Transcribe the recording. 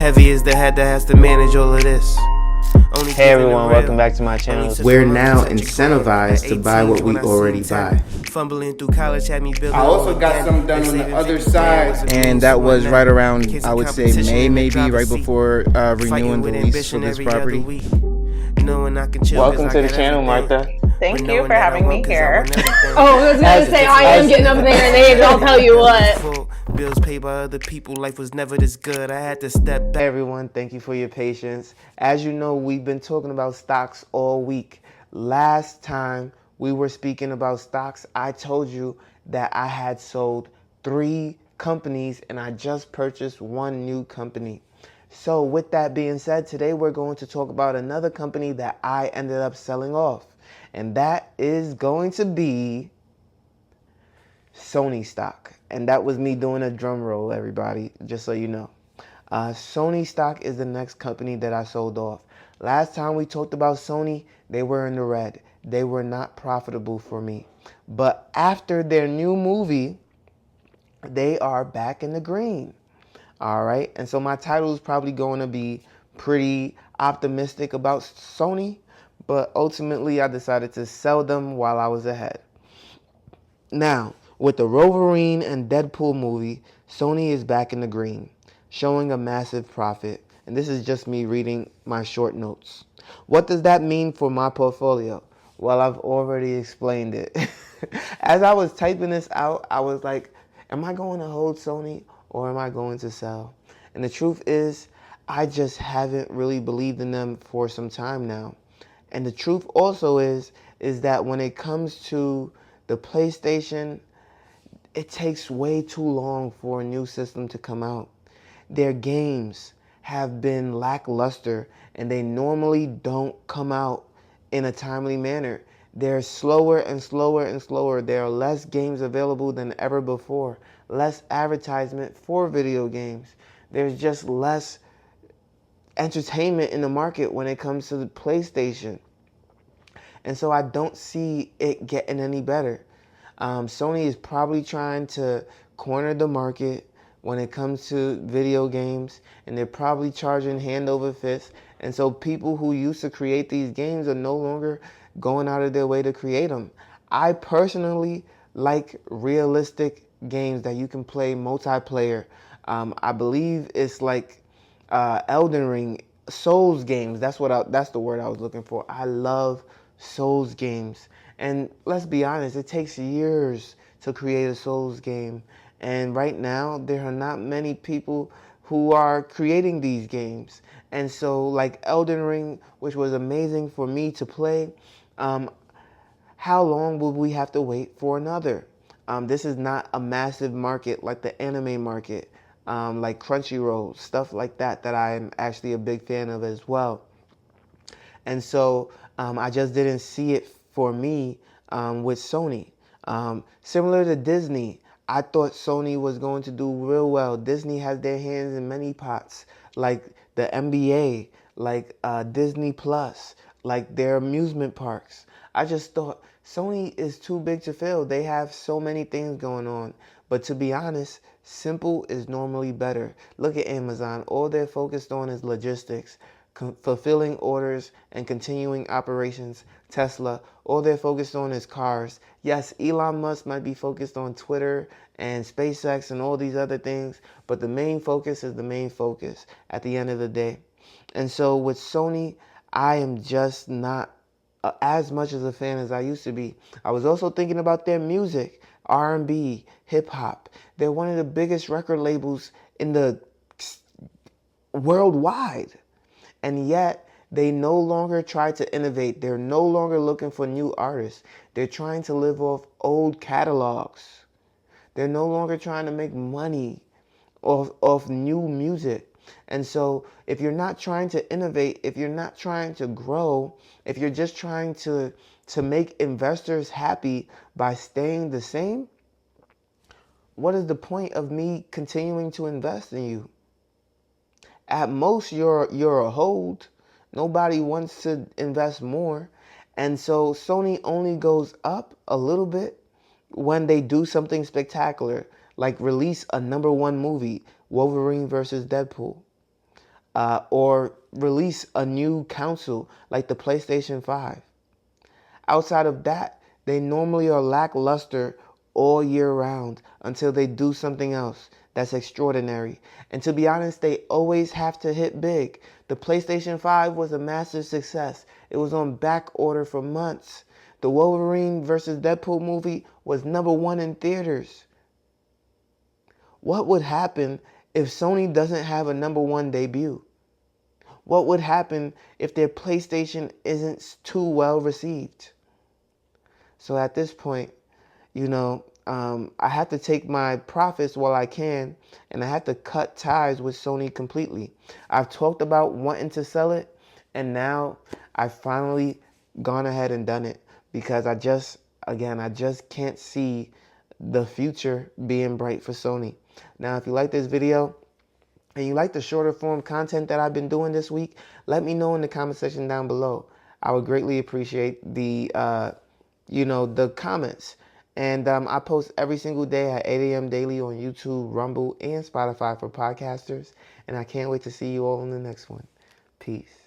Heavy is the head that has to manage all of this. Hey everyone, welcome back to my channel. We're now incentivized to buy what we already buy. Fumbling through college had me building. I also got some done on the other side. And that was right around, I would say, May, maybe, right before renewing the lease for this property. Welcome to the channel, Martha. Thank you for having me here. Oh, I was going to say, I am getting up there and names, I'll tell you what. Bills paid by other people, life was never this good. I had to step back. Hey everyone, thank you for your patience. As you know, we've been talking about stocks all week. Last time we were speaking about stocks, I told you that I had sold 3 companies and I just purchased 1 new company. So with that being said, today we're going to talk about another company that I ended up selling off. And that is going to be Sony stock. And that was me doing a drum roll, everybody, just so you know. Sony stock is the next company that I sold off. Last time we talked about Sony, they were in the red. They were not profitable for me. But after their new movie, they are back in the green. All right. And so my title is probably going to be pretty optimistic about Sony. But ultimately, I decided to sell them while I was ahead. Now, with the Wolverine and Deadpool movie, Sony is back in the green, showing a massive profit. And this is just me reading my short notes. What does that mean for my portfolio? Well, I've already explained it. As I was typing this out, I was like, am I going to hold Sony or am I going to sell? And the truth is, I just haven't really believed in them for some time now. And the truth also is that when it comes to the PlayStation, it takes way too long for a new system to come out. Their games have been lackluster and they normally don't come out in a timely manner. They're slower and slower and slower. There are less games available than ever before. Less advertisement for video games. There's just less entertainment in the market when it comes to the PlayStation. And so I don't see it getting any better. Sony is probably trying to corner the market when it comes to video games, and they're probably charging hand over fist. And so people who used to create these games are no longer going out of their way to create them. I personally like realistic games that you can play multiplayer. I believe it's like Elden Ring, Souls games. That's the word I was looking for. I love Souls games. And let's be honest, it takes years to create a Souls game. And right now, there are not many people who are creating these games. And so like Elden Ring, which was amazing for me to play, how long will we have to wait for another? This is not a massive market like the anime market, like Crunchyroll, stuff like that I am actually a big fan of as well. And so I just didn't see it for me with Sony. Similar to Disney, I thought Sony was going to do real well. Disney has their hands in many pots, like the NBA, like Disney Plus, like their amusement parks. I just thought Sony is too big to fail. They have so many things going on. But to be honest, simple is normally better. Look at Amazon. All they're focused on is logistics, fulfilling orders and continuing operations. Tesla, all they're focused on is cars. Yes, Elon Musk might be focused on Twitter and SpaceX and all these other things, but the main focus is the main focus at the end of the day. And so with Sony, I am just not as much as a fan as I used to be. I was also thinking about their music, R&B, hip hop. They're one of the biggest record labels in the worldwide. And yet, they no longer try to innovate. They're no longer looking for new artists. They're trying to live off old catalogs. They're no longer trying to make money off new music. And so if you're not trying to innovate, if you're not trying to grow, if you're just trying to make investors happy by staying the same, what is the point of me continuing to invest in you? At most, you're a hold. Nobody wants to invest more. And so Sony only goes up a little bit when they do something spectacular, like release a #1 movie, Wolverine versus Deadpool. or release a new console like the PlayStation 5. Outside of that, they normally are lackluster all year round until they do something else that's extraordinary. And to be honest, they always have to hit big. The PlayStation 5 was a massive success. It was on back order for months. The Wolverine versus Deadpool movie was #1 in theaters. What would happen if Sony doesn't have a #1 debut? What would happen if their PlayStation isn't too well received? So at this point, I have to take my profits while I can, and I have to cut ties with Sony completely. I've talked about wanting to sell it, and now I've finally gone ahead and done it because I just can't see the future being bright for Sony. Now, if you like this video and you like the shorter form content that I've been doing this week, let me know in the comment section down below. I would greatly appreciate the comments. And I post every single day at 8 a.m. daily on YouTube, Rumble, and Spotify for podcasters. And I can't wait to see you all in the next one. Peace.